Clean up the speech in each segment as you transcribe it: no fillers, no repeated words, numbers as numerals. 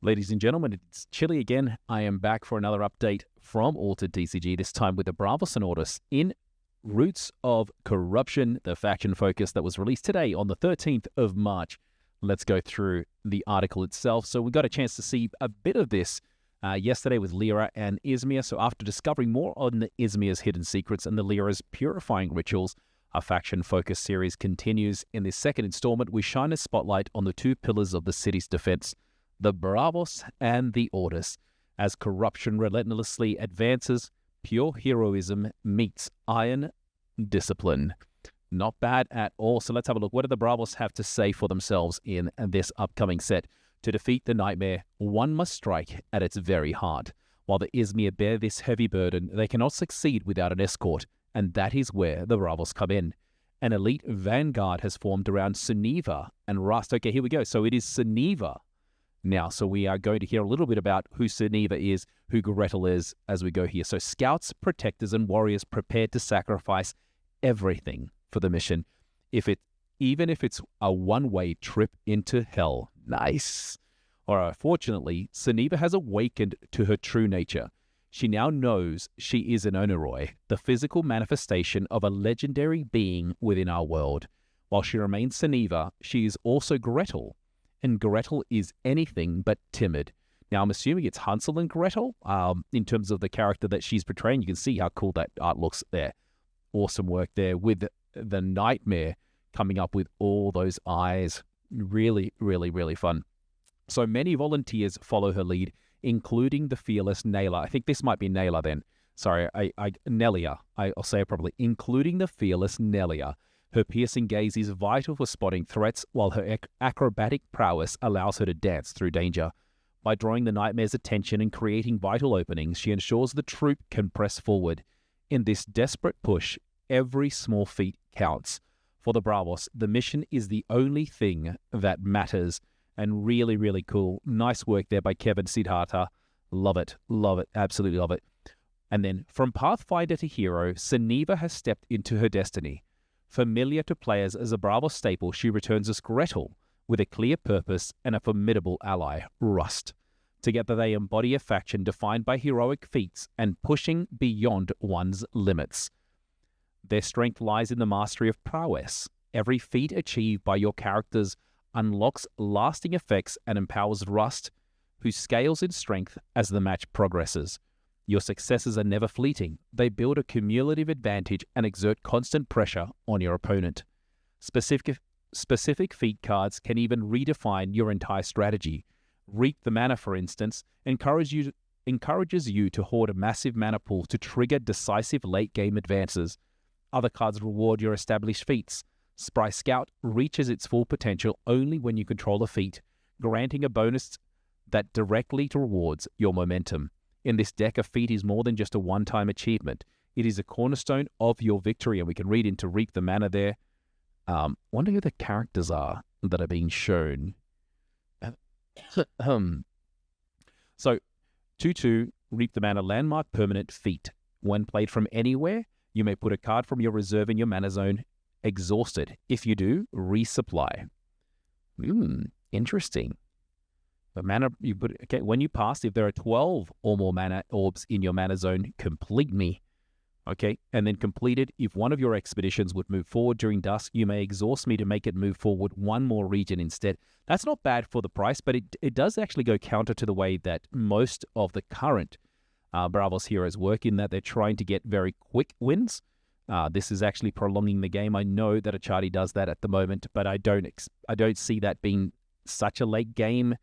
Ladies and gentlemen, it's Chili again. I am back for another update from Altered TCG, this time with the Bravos and Ordis in Roots of Corruption, the faction focus that was released today on the 13th of March. Let's go through the article itself. So we got a chance to see a bit of this yesterday with Lyra and Izmir. So after discovering more on the Izmir's hidden secrets and the Lyra's purifying rituals, our faction focus series continues. In this second installment, we shine a spotlight on the two pillars of the city's defense, the Bravos and the Ordis. As corruption relentlessly advances, pure heroism meets iron discipline. Not bad at all. So let's have a look. What do the Bravos have to say for themselves in this upcoming set? To defeat the nightmare, one must strike at its very heart. While the Izmir bear this heavy burden, they cannot succeed without an escort, and that is where the Bravos come in. An elite vanguard has formed around Sunniva and Rust. Okay, here we go. So it is Sunniva now. So we are going to hear a little bit about who Sunniva is, who Gretel is as we go here. So scouts, protectors, and warriors prepared to sacrifice everything for the mission, even if it's a one-way trip into hell. Nice. All right, fortunately, Sunniva has awakened to her true nature. She now knows she is an Onoroi, the physical manifestation of a legendary being within our world. While she remains Sunniva, she is also Gretel, and Gretel is anything but timid. Now, I'm assuming it's Hansel and Gretel in terms of the character that she's portraying. You can see how cool that art looks there. Awesome work there with the nightmare coming up with all those eyes. Really, really, really fun. So many volunteers follow her lead, including the fearless Nayla. I think this might be Nayla then. Sorry, Nelia. I'll say it properly. Including the fearless Nelia. Her piercing gaze is vital for spotting threats, while her acrobatic prowess allows her to dance through danger. By drawing the nightmare's attention and creating vital openings, she ensures the troop can press forward. In this desperate push, every small feat counts. For the Bravos, the mission is the only thing that matters. And really, really cool. Nice work there by Kevin Siddhartha. Love it. Love it. Absolutely love it. And then, from Pathfinder to Hero, Sunniva has stepped into her destiny. Familiar to players as a Bravos staple, she returns as Gretel, with a clear purpose and a formidable ally, Rust. Together they embody a faction defined by heroic feats and pushing beyond one's limits. Their strength lies in the mastery of prowess. Every feat achieved by your characters unlocks lasting effects and empowers Rust, who scales in strength as the match progresses. Your successes are never fleeting. They build a cumulative advantage and exert constant pressure on your opponent. Specific feat cards can even redefine your entire strategy. Reap the Mana, for instance, encourages you to hoard a massive mana pool to trigger decisive late-game advances. Other cards reward your established feats. Spry Scout reaches its full potential only when you control a feat, granting a bonus that directly rewards your momentum. In this deck, a feat is more than just a one-time achievement. It is a cornerstone of your victory, and we can read into Reap the Mana there. Wonder who the characters are that are being shown. So, 2/2, Reap the Mana, landmark permanent feat. When played from anywhere, you may put a card from your reserve in your mana zone. Exhausted. If you do, resupply. Interesting. The mana you put. Okay, when you pass, if there are 12 or more mana orbs in your mana zone, complete me. Okay, and then completed. If one of your expeditions would move forward during dusk, you may exhaust me to make it move forward one more region instead. That's not bad for the price, but it does actually go counter to the way that most of the current Bravos heroes work, in that they're trying to get very quick wins. This is actually prolonging the game. I know that Achati does that at the moment, but I don't see that being such a late game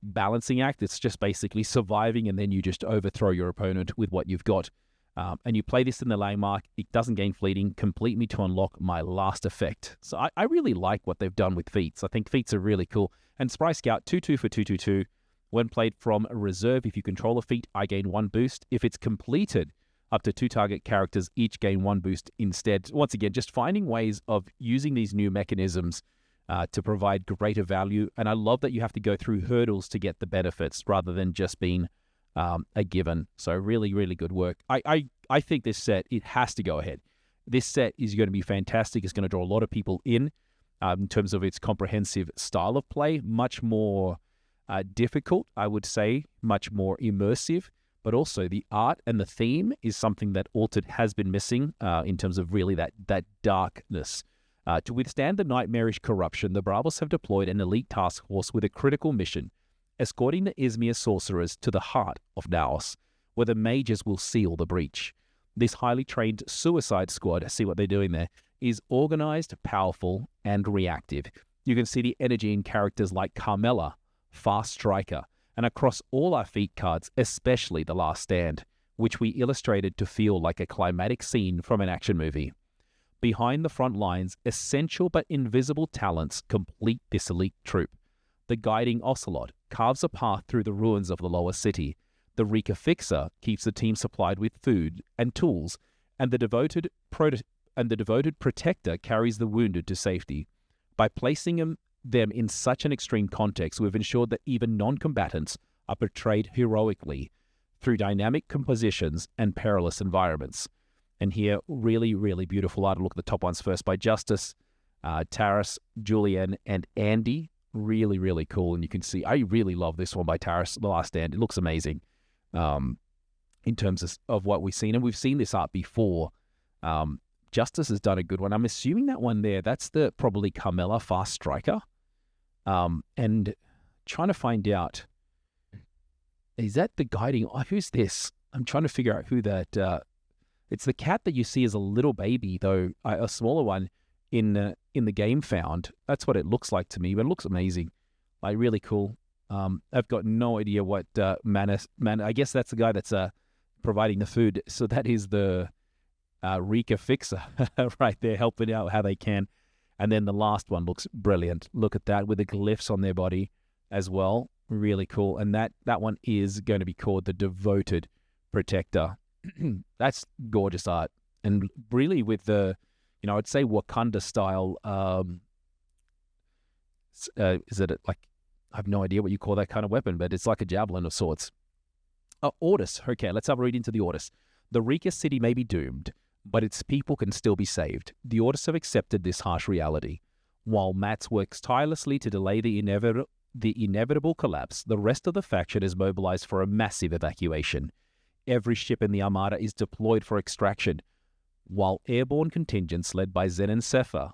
balancing act. It's just basically surviving, and then you just overthrow your opponent with what you've got. And you play this in the landmark. It doesn't gain fleeting. Complete me to unlock my last effect. So I really like what they've done with feats. I think feats are really cool. And Spry Scout, 2/2 for 2/2/2. When played from a reserve, if you control a feat, I gain 1 boost. If it's completed, up to 2 target characters each gain 1 boost instead. Once again, just finding ways of using these new mechanisms to provide greater value. And I love that you have to go through hurdles to get the benefits rather than just being a given. So really, really good work. I think this set, it has to go ahead. This set is going to be fantastic. It's going to draw a lot of people in terms of its comprehensive style of play, much more Difficult, I would say, much more immersive, but also the art and the theme is something that Altered has been missing in terms of really that darkness. To withstand the nightmarish corruption, the Bravos have deployed an elite task force with a critical mission, escorting the Izmir sorcerers to the heart of Naos, where the mages will seal the breach. This highly trained suicide squad, see what they're doing there, is organized, powerful, and reactive. You can see the energy in characters like Carmela, Fast Striker, and across all our feat cards, especially The Last Stand, which we illustrated to feel like a climatic scene from an action movie. Behind the front lines, essential but invisible talents complete this elite troop. The guiding Ocelot carves a path through the ruins of the lower city. The Reka Fixer keeps the team supplied with food and tools, and the devoted Protector carries the wounded to safety. By placing them in such an extreme context, we've ensured that even non-combatants are portrayed heroically through dynamic compositions and perilous environments. And here, really, really beautiful art. Look at the top ones first by Justice, Taras, Julian, and Andy. Really, really cool. And you can see, I really love this one by Taras, The Last Stand. It looks amazing in terms of what we've seen. And we've seen this art before. Justice has done a good one. I'm assuming that one there, that's probably Carmela, Fast Striker. And trying to find out, is that the guiding, who's this? I'm trying to figure out who that, it's the cat that you see as a little baby, though, a smaller one in the game found. That's what it looks like to me, but it looks amazing. Like, really cool. I've got no idea what man. I guess that's the guy that's providing the food. So that is the Reka Fixer right there, helping out how they can. And then the last one looks brilliant. Look at that with the glyphs on their body as well. Really cool. And that one is going to be called the Devoted Protector. That's gorgeous art. And really with the, I'd say Wakanda style, is it like, I have no idea what you call that kind of weapon, but it's like a javelin of sorts. Ordis. Okay, let's have a read into the Ordis. The Reka city may be doomed, but its people can still be saved. The Ordis have accepted this harsh reality. While Mats works tirelessly to delay the inevitable collapse, the rest of the faction is mobilized for a massive evacuation. Every ship in the Armada is deployed for extraction, while airborne contingents led by Zen and Sepha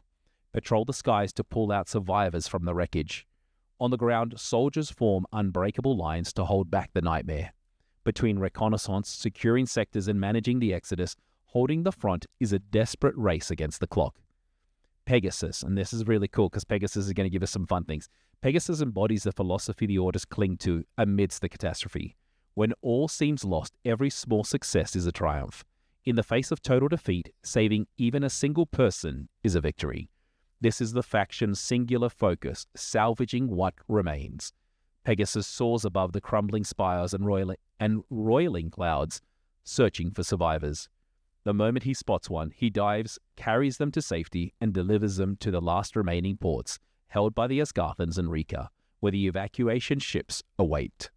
patrol the skies to pull out survivors from the wreckage. On the ground, soldiers form unbreakable lines to hold back the nightmare. Between reconnaissance, securing sectors, and managing the exodus, holding the front is a desperate race against the clock. Pegasus, and this is really cool because Pegasus is going to give us some fun things. Pegasus embodies the philosophy the Ordis cling to amidst the catastrophe. When all seems lost, every small success is a triumph. In the face of total defeat, saving even a single person is a victory. This is the faction's singular focus, salvaging what remains. Pegasus soars above the crumbling spires and roiling clouds, searching for survivors. The moment he spots one, he dives, carries them to safety, and delivers them to the last remaining ports, held by the Asgarthans and Reka, where the evacuation ships await.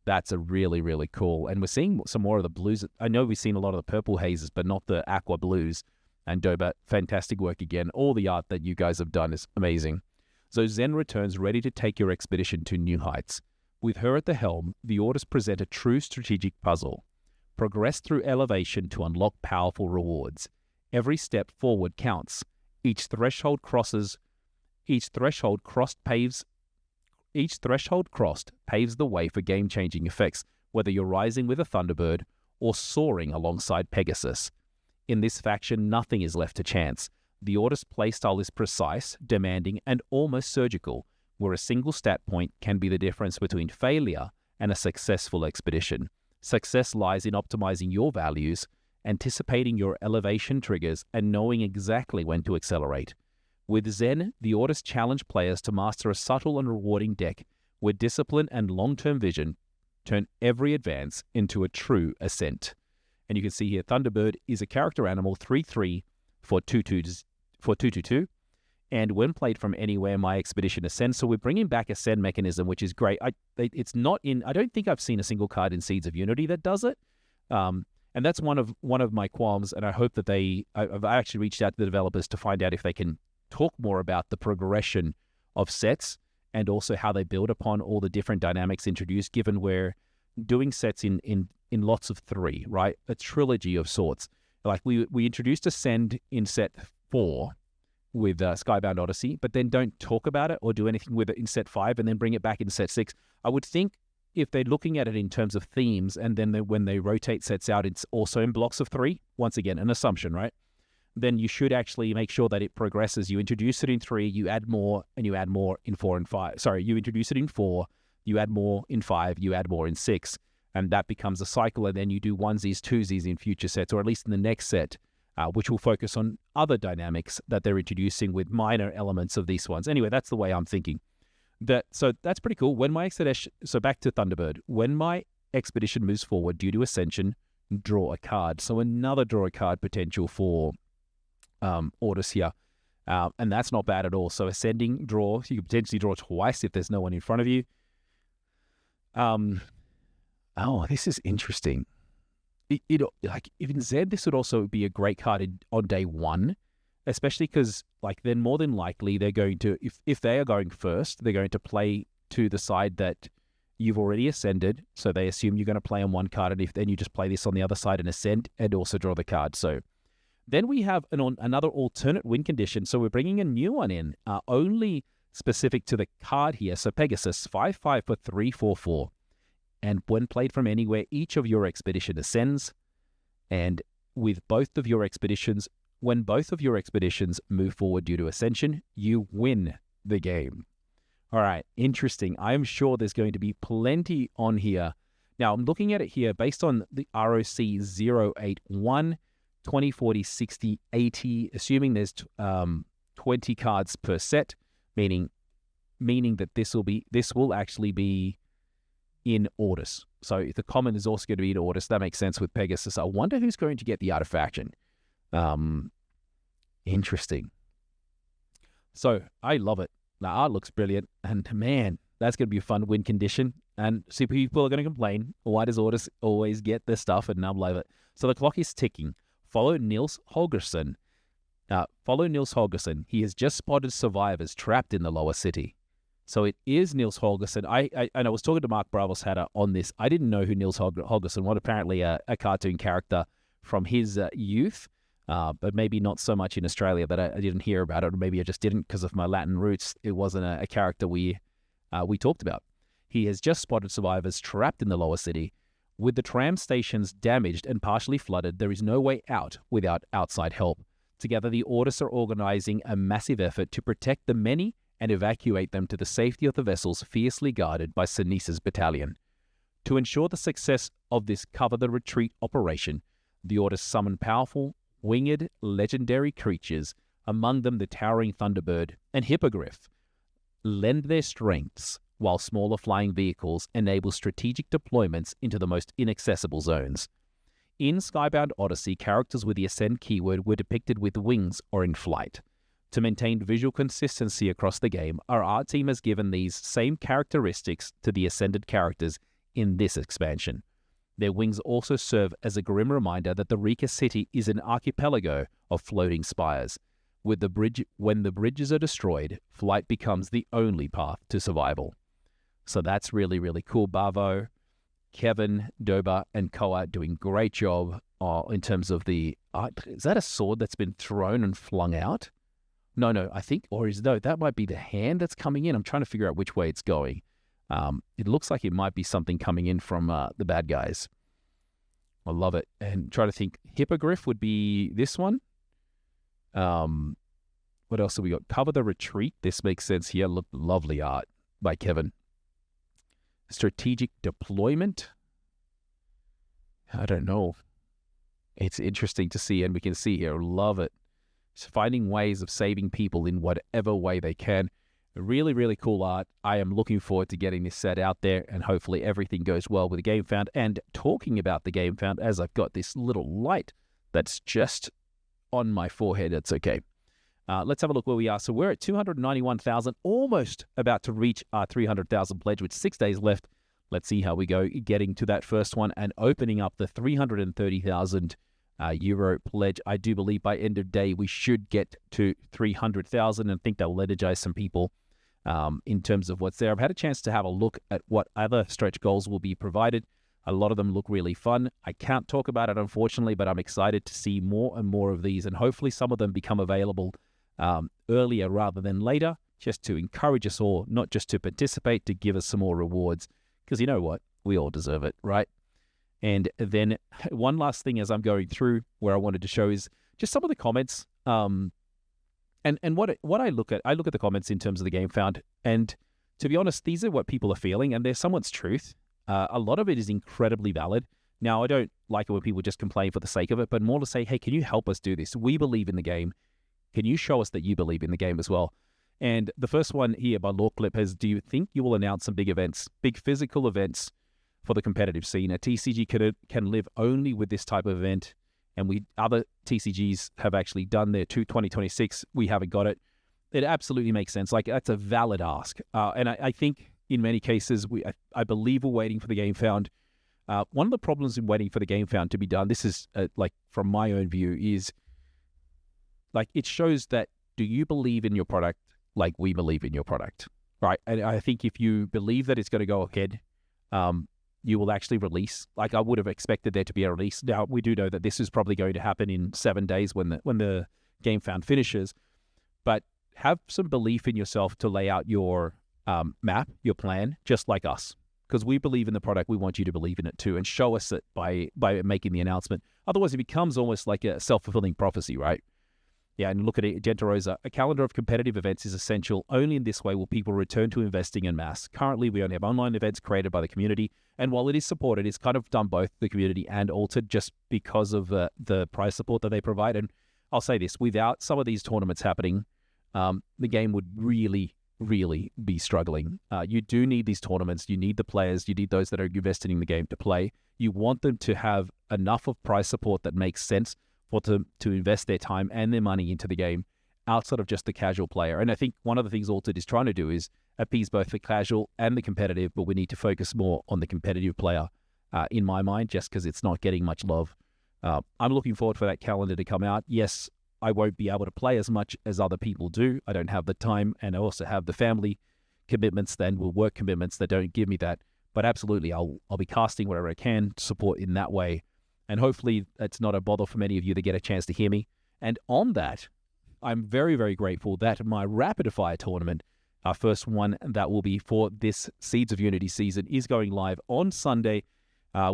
That's a really, really cool. And we're seeing some more of the blues. I know we've seen a lot of the purple hazes, but not the aqua blues. And Dobat, fantastic work again. All the art that you guys have done is amazing. So Zen returns ready to take your expedition to new heights. With her at the helm, the Ordis present a true strategic puzzle. Progress through elevation to unlock powerful rewards. Every step forward counts. Each threshold crossed paves the way for game-changing effects, whether you're rising with a Thunderbird or soaring alongside Pegasus. In this faction, nothing is left to chance. The Ordis playstyle is precise, demanding, and almost surgical, where a single stat point can be the difference between failure and a successful expedition. Success lies in optimizing your values, anticipating your elevation triggers, and knowing exactly when to accelerate. With Zen, the Ordis challenge players to master a subtle and rewarding deck where discipline and long-term vision turn every advance into a true ascent. And you can see here, Thunderbird is a character animal 3/3 for 2/2, and when played from anywhere, my expedition ascends. So we're bringing back ascend mechanism, which is great. I don't think I've seen a single card in Seeds of Unity that does it. And that's one of my qualms, and I hope that I've actually reached out to the developers to find out if they can talk more about the progression of sets and also how they build upon all the different dynamics introduced, given we're doing sets in lots of 3, right? A trilogy of sorts. Like we introduced Ascend in set 4 with Skybound Odyssey, but then don't talk about it or do anything with it in set 5 and then bring it back in set 6. I would think if they're looking at it in terms of themes, and then when they rotate sets out, it's also in blocks of 3, once again, an assumption, right? Then you should actually make sure that it progresses. You introduce it in 3, you add more, and you add more in 4 and 5. Sorry, you introduce it in 4, you add more in 5, you add more in 6, and that becomes a cycle, and then you do onesies, twosies in future sets, or at least in the next set, which will focus on other dynamics that they're introducing with minor elements of these ones. Anyway, that's the way I'm thinking. So that's pretty cool. When my expedition, so back to Thunderbird, when my expedition moves forward due to Ascension, draw a card. So another draw a card potential for Ordis here. And that's not bad at all. So ascending, draw, you can potentially draw twice if there's no one in front of you. Oh, this is interesting. Like if in Z, this would also be a great card on day 1, especially because like then more than likely they're going to, if they are going first, they're going to play to the side that you've already ascended. So they assume you're going to play on one card, and if then you just play this on the other side and ascend and also draw the card. So then we have another alternate win condition. So we're bringing a new one in, only specific to the card here. So Pegasus, 5/5 for 3/4/4. And when played from anywhere, each of your expedition ascends. And with both of your expeditions, when both of your expeditions move forward due to ascension, you win the game. All right, interesting. I am sure there's going to be plenty on here. Now, I'm looking at it here based on the ROC 081, 20, 40, 60, 80, assuming there's 20 cards per set, meaning that this will actually be in Ordis. So if the common is also going to be in Ordis, that makes sense with Pegasus. I wonder who's going to get the artifaction. Interesting. So I love it. The art looks brilliant, and man, that's going to be a fun win condition. And see, people are going to complain, why does Ordis always get this stuff? And I love it. So the clock is ticking. Follow Nils Holgersson. He has just spotted survivors trapped in the lower city. So it is Nils Holgersson. I was talking to Mark Bravos Hatter on this. I didn't know who Nils Holgersson was. Apparently a cartoon character from his youth, but maybe not so much in Australia that I didn't hear about it, or maybe I just didn't because of my Latin roots. It wasn't a character we talked about. He has just spotted survivors trapped in the lower city. With the tram stations damaged and partially flooded, there is no way out without outside help. Together, the Ordis are organizing a massive effort to protect the many and evacuate them to the safety of the vessels fiercely guarded by Sinisa's battalion. To ensure the success of this cover the retreat operation, the Ordis summon powerful, winged, legendary creatures, among them the towering Thunderbird and Hippogriff, lend their strengths, while smaller flying vehicles enable strategic deployments into the most inaccessible zones. In Skybound Odyssey, characters with the Ascend keyword were depicted with wings or in flight. To maintain visual consistency across the game, our art team has given these same characteristics to the Ascended characters in this expansion. Their wings also serve as a grim reminder that the Reka city is an archipelago of floating spires. When the bridges are destroyed, flight becomes the only path to survival. So that's really, really cool. Bavo, Kevin, Doba, and Koa doing great job in terms of the art. Is that a sword that's been thrown and flung out? No, I think, that might be the hand that's coming in. I'm trying to figure out which way it's going. It looks like it might be something coming in from the bad guys. I love it. And try to think, Hippogriff would be this one. What else have we got? Cover the Retreat. This makes sense here. Look, lovely art by Kevin. Strategic Deployment. I don't know. It's interesting to see, and we can see here. Love it. Finding ways of saving people in whatever way they can. Really, really cool art. I am looking forward to getting this set out there, and hopefully everything goes well with the Game Found. And talking about the Game Found, as I've got this little light that's just on my forehead, it's okay. Let's have a look where we are. So we're at 291,000, almost about to reach our 300,000 pledge with 6 days left. Let's see how we go getting to that first one and opening up the 330,000 euro pledge. I do believe by end of day we should get to 300,000 and think that will energize some people. in terms of what's there. I've had a chance to have a look at what other stretch goals will be provided. A lot of them look really fun. I can't talk about it, unfortunately, but I'm excited to see more and more of these, and hopefully some of them become available earlier rather than later, just to encourage us all, not just to participate, to give us some more rewards, because you know what? We all deserve it, right? And then one last thing as I'm going through where I wanted to show is just some of the comments. And what I look at the comments in terms of the game found, and to be honest, these are what people are feeling, and they're someone's truth. A lot of it is incredibly valid. Now, I don't like it when people just complain for the sake of it, but more to say, hey, can you help us do this? We believe in the game. Can you show us that you believe in the game as well? And the first one here by Lawclip is, do you think you will announce some big events, big physical events for the competitive scene? A TCG can live only with this type of event, and other TCGs have actually done their 2026. We haven't got it. It absolutely makes sense. Like, that's a valid ask. And I think in many cases, I believe we're waiting for the game found. One of the problems in waiting for the game found to be done, this is like from my own view, is like it shows that, do you believe in your product like we believe in your product, right? And I think if you believe that it's going to go ahead, you will actually release. Like, I would have expected there to be a release. Now, we do know that this is probably going to happen in 7 days when the game found finishes, but have some belief in yourself to lay out your map, your plan, just like us. Because we believe in the product, we want you to believe in it too, and show us it by making the announcement. Otherwise, it becomes almost like a self-fulfilling prophecy, right? Yeah, and look at it, Genta Rosa. A calendar of competitive events is essential. Only in this way will people return to investing en masse. Currently, we only have online events created by the community, and while it is supported, it's kind of done both the community and Altered just because of the prize support that they provide. And I'll say this, without some of these tournaments happening, the game would really be struggling. You do need these tournaments. You need the players. You need those that are invested in the game to play. You want them to have enough of prize support that makes sense for them to invest their time and their money into the game outside of just the casual player. And I think one of the things Altered is trying to do is appease both the casual and the competitive, but we need to focus more on the competitive player, in my mind, just because it's not getting much love. I'm looking forward for that calendar to come out. Yes, I won't be able to play as much as other people do. I don't have the time, and I also have the family commitments work commitments that don't give me that. But absolutely, I'll be casting wherever I can to support in that way. And hopefully it's not a bother for many of you to get a chance to hear me. And on that, I'm very grateful that my Rapid Fire tournament, our first one that will be for this Seeds of Unity season, is going live on Sunday.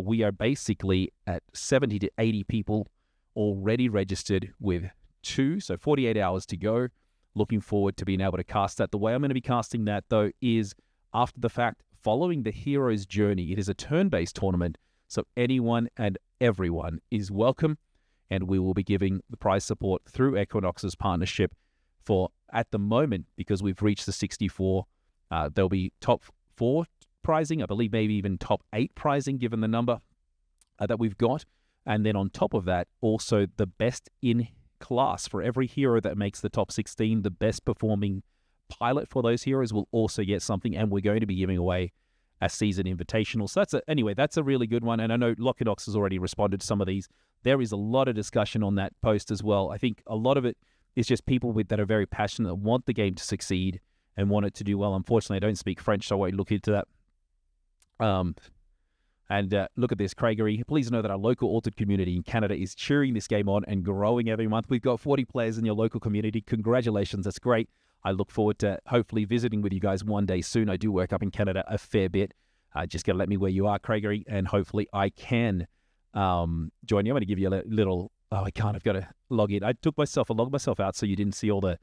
We are basically at 70 to 80 people already registered with 48 hours to go. Looking forward to being able to cast that. The way I'm going to be casting that, though, is after the fact, following the hero's journey. It is a turn-based tournament, so anyone and everyone is welcome, and we will be giving the prize support through Equinox's partnership for, at the moment, because we've reached the 64, there'll be top 4 prizing, I believe maybe even top 8 prizing, given the number that we've got. And then on top of that, also the best in class for every hero that makes the top 16, the best performing pilot for those heroes will also get something, and we're going to be giving away a season invitational. So that's a really good one. And I know Equinox has already responded to some of these. There is a lot of discussion on that post as well. I think a lot of it is just people that are very passionate, that want the game to succeed and want it to do well. Unfortunately, I don't speak French, so I won't look into that. Look at this, Craigery. Please know that our local Altered community in Canada is cheering this game on and growing every month. We've got 40 players in your local community. Congratulations. That's great. I look forward to hopefully visiting with you guys one day soon. I do work up in Canada a fair bit. Just got to let me where you are, Craigery, and hopefully I can join you. I'm going to give you a little... Oh, I can't. I've got to log in. I logged myself out so you didn't see all the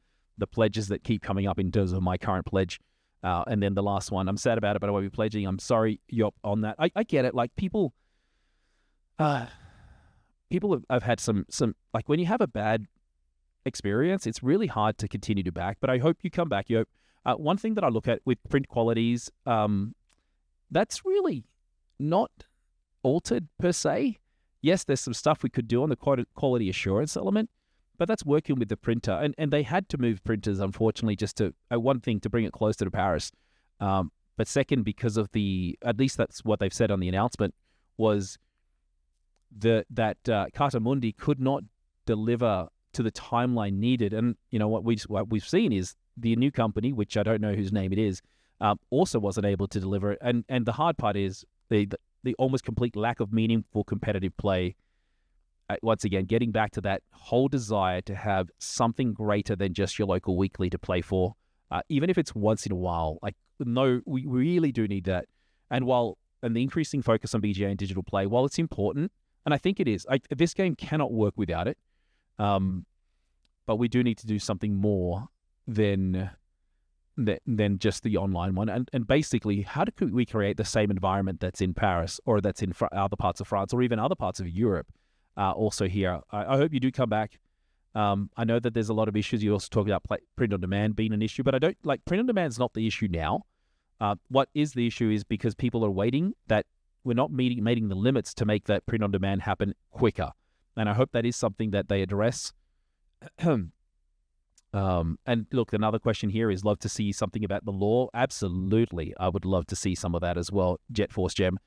pledges that keep coming up in terms of my current pledge. And then the last one, I'm sad about it, but I won't be pledging. I'm sorry, Yop, on that. I get it. Like, people have had some, like, when you have a bad experience, it's really hard to continue to back, but I hope you come back, Yop. One thing that I look at with print qualities, that's really not Altered per se. Yes, there's some stuff we could do on the quality assurance element, but that's working with the printer. And they had to move printers, unfortunately, just to, one thing, to bring it closer to Paris. But second, because of at least that's what they've said on the announcement, was that Carta Mundi could not deliver to the timeline needed. And, you know, what we've seen is the new company, which I don't know whose name it is, also wasn't able to deliver. And the hard part is the almost complete lack of meaningful competitive play. Once again, getting back to that whole desire to have something greater than just your local weekly to play for, even if it's once in a while. Like, no, we really do need that. And the increasing focus on BGA and digital play, while it's important, and I think it is, this game cannot work without it. But we do need to do something more than just the online one. And basically, how do we create the same environment that's in Paris or that's in other parts of France or even other parts of Europe also here? I hope you do come back. I know that there's a lot of issues. You also talk about print on demand being an issue, but I don't like print on demand is not the issue now. What is the issue is because people are waiting, that we're not meeting the limits to make that print on demand happen quicker. And I hope that is something that they address. And look, another question here is love to see something about the law. Absolutely. I would love to see some of that as well. Jet Force Gem.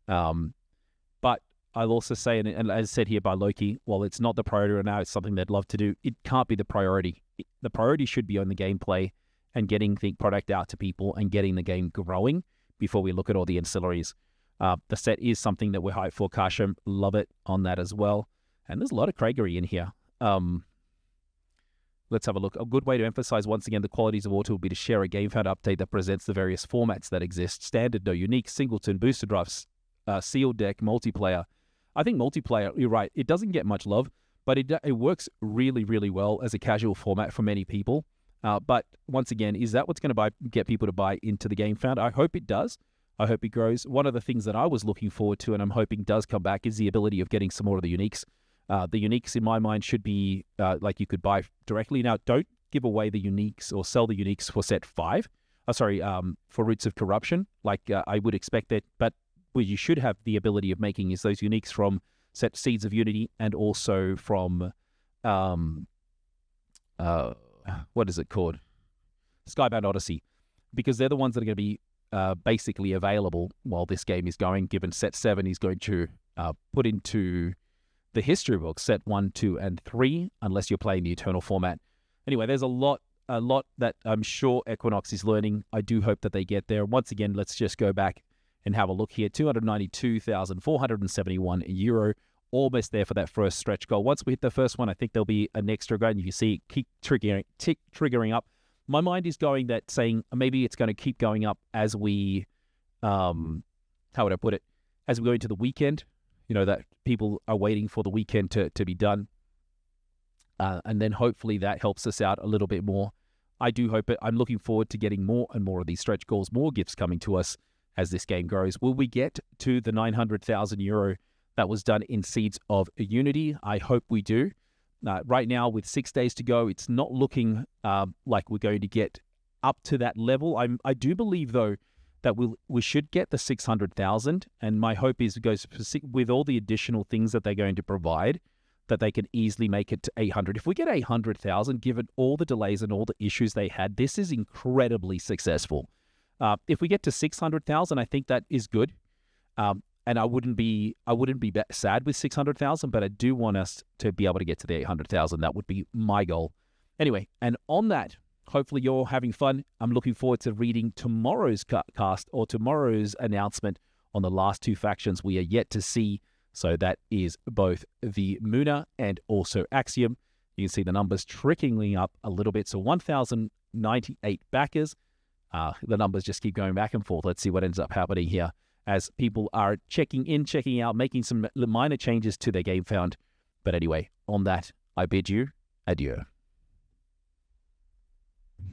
But I'll also say, and as said here by Loki, while it's not the priority right now, it's something they'd love to do. It can't be the priority. The priority should be on the gameplay and getting the product out to people and getting the game growing before we look at all the ancillaries. The set is something that we're hyped for. Kasham, love it on that as well. And there's a lot of Craigery in here. Let's have a look. A good way to emphasize once again the qualities of Auto will be to share a GameFound update that presents the various formats that exist: standard, no unique, singleton, booster drafts, sealed deck, multiplayer. I think multiplayer, you're right, it doesn't get much love, but it works really, really well as a casual format for many people. But once again, is that what's going to get people to buy into the GameFound? I hope it does. I hope it grows. One of the things that I was looking forward to, and I'm hoping does come back, is the ability of getting some more of the uniques. The uniques, in my mind, should be like you could buy directly. Now, don't give away the uniques or sell the uniques for set 5. For Roots of Corruption, like I would expect that. But what you should have the ability of making is those uniques from set Seeds of Unity and also from, what is it called? Skybound Odyssey. Because they're the ones that are going to be basically available while this game is going, given set 7 is going to put into the history books, set 1, 2, and 3, unless you're playing the Eternal format. Anyway, there's a lot that I'm sure Equinox is learning. I do hope that they get there. Once again, let's just go back and have a look here. 292,471 euro, almost there for that first stretch goal. Once we hit the first one, I think there'll be an extra goal, and you can see it keep triggering up. My mind is going that saying maybe it's going to keep going up as we, how would I put it, as we go into the weekend. You know, that people are waiting for the weekend to be done. And then hopefully that helps us out a little bit more. I do hope it. I'm looking forward to getting more and more of these stretch goals, more gifts coming to us as this game grows. Will we get to the 900,000 euro that was done in Seeds of Unity? I hope we do. Right now, with 6 days to go, it's not looking like we're going to get up to that level. I do believe, though, that we should get the 600,000, and my hope is it goes with all the additional things that they're going to provide, that they can easily make it to 800. If we get 800,000, given all the delays and all the issues they had, this is incredibly successful. If we get to 600,000, I think that is good, and I wouldn't be sad with 600,000, but I do want us to be able to get to the 800,000. That would be my goal. Anyway, and on that, hopefully you're having fun. I'm looking forward to reading tomorrow's cast or tomorrow's announcement on the last 2 factions we are yet to see. So that is both the Muna and also Axiom. You can see the numbers trickling up a little bit. So 1,098 backers. The numbers just keep going back and forth. Let's see what ends up happening here as people are checking in, checking out, making some minor changes to their GameFound. But anyway, on that, I bid you adieu.